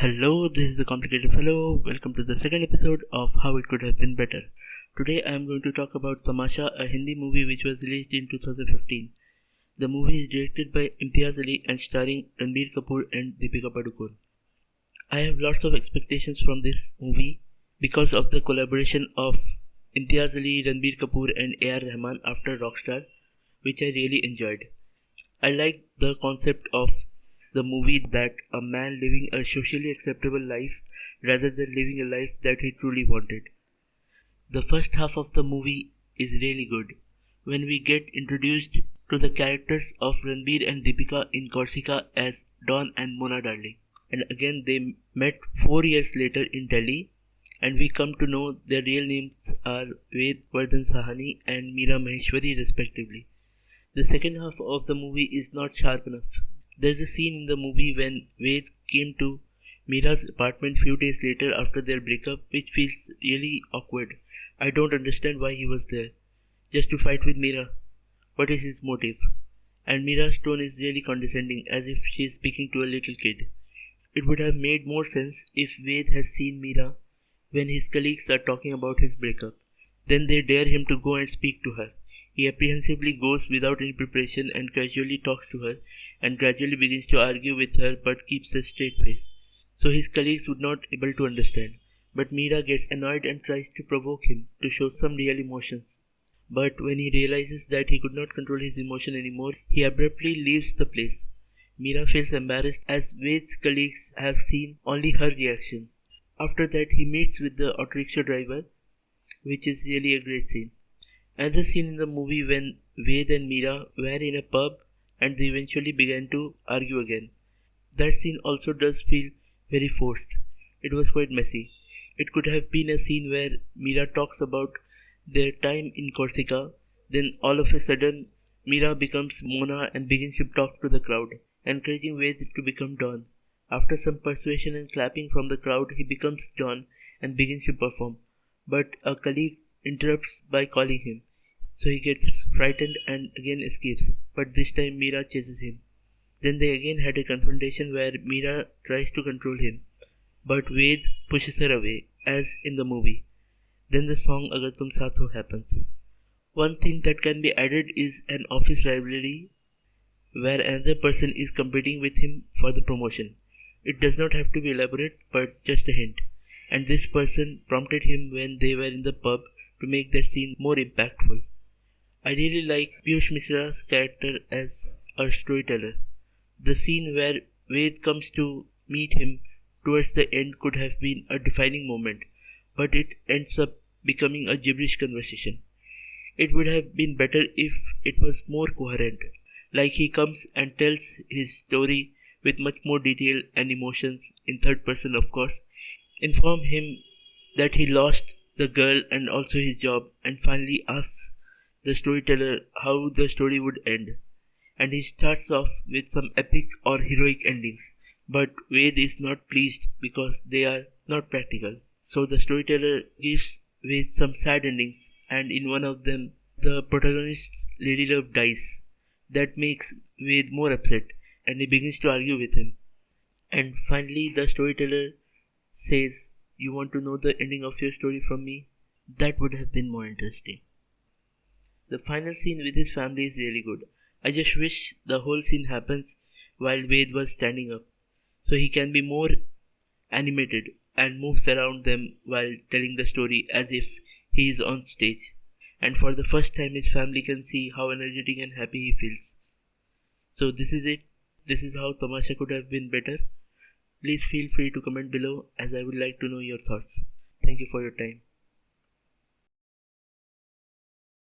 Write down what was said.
Hello, this is the Complicated Fellow. Welcome to the second episode of How It Could Have Been Better. Today I am going to talk about Tamasha, a Hindi movie which was released in 2015. The movie is directed by Imtiaz Ali and starring Ranbir Kapoor and Deepika Padukone. I have lots of expectations from this movie because of the collaboration of Imtiaz Ali, Ranbir Kapoor and A.R. Rahman after Rockstar, which I really enjoyed. I like the concept of the movie that a man living a socially acceptable life rather than living a life that he truly wanted. The first half of the movie is really good when we get introduced to the characters of Ranbir and Deepika in Corsica as Don and Mona Darling. And again, they met 4 years later in Delhi, and we come to know their real names are Ved Vardhan Sahani and Meera Maheshwari, respectively. The second half of the movie is not sharp enough. There's a scene in the movie when Ved came to Meera's apartment few days later after their breakup which feels really awkward. I don't understand why he was there. Just to fight with Meera. What is his motive? And Meera's tone is really condescending, as if she is speaking to a little kid. It would have made more sense if Ved has seen Meera when his colleagues are talking about his breakup. Then they dare him to go and speak to her. He apprehensively goes without any preparation and casually talks to her and gradually begins to argue with her but keeps a straight face. So his colleagues would not able to understand. But Meera gets annoyed and tries to provoke him to show some real emotions. But when he realizes that he could not control his emotion anymore, he abruptly leaves the place. Meera feels embarrassed as Ved's colleagues have seen only her reaction. After that, he meets with the auto rickshaw driver, which is really a great scene. Another scene in the movie when Ved and Meera were in a pub and they eventually began to argue again. That scene also does feel very forced. It was quite messy. It could have been a scene where Meera talks about their time in Corsica, then all of a sudden Meera becomes Mona and begins to talk to the crowd, encouraging Ved to become Don. After some persuasion and clapping from the crowd, he becomes Don and begins to perform. But a colleague interrupts by calling him. So he gets frightened and again escapes, but this time Meera chases him. Then they again had a confrontation where Meera tries to control him, but Ved pushes her away, as in the movie. Then the song Agar Tum Saath Ho happens. One thing that can be added is an office rivalry where another person is competing with him for the promotion. It does not have to be elaborate, but just a hint. And this person prompted him when they were in the pub to make that scene more impactful. I really like Piyush Mishra's character as a storyteller. The scene where Ved comes to meet him towards the end could have been a defining moment, but it ends up becoming a gibberish conversation. It would have been better if it was more coherent, like he comes and tells his story with much more detail and emotions in third person, of course, inform him that he lost the girl and also his job, and finally asks the storyteller how the story would end. And he starts off with some epic or heroic endings. But Ved is not pleased because they are not practical. So the storyteller gives Ved some sad endings, and in one of them, the protagonist Lady Love dies. That makes Ved more upset, and he begins to argue with him. And finally, the storyteller says, "You want to know the ending of your story from me?" That would have been more interesting. The final scene with his family is really good. I just wish the whole scene happens while Ved was standing up, so he can be more animated and moves around them while telling the story as if he is on stage. And for the first time, his family can see how energetic and happy he feels. So, this is it. This is how Tamasha could have been better. Please feel free to comment below as I would like to know your thoughts. Thank you for your time.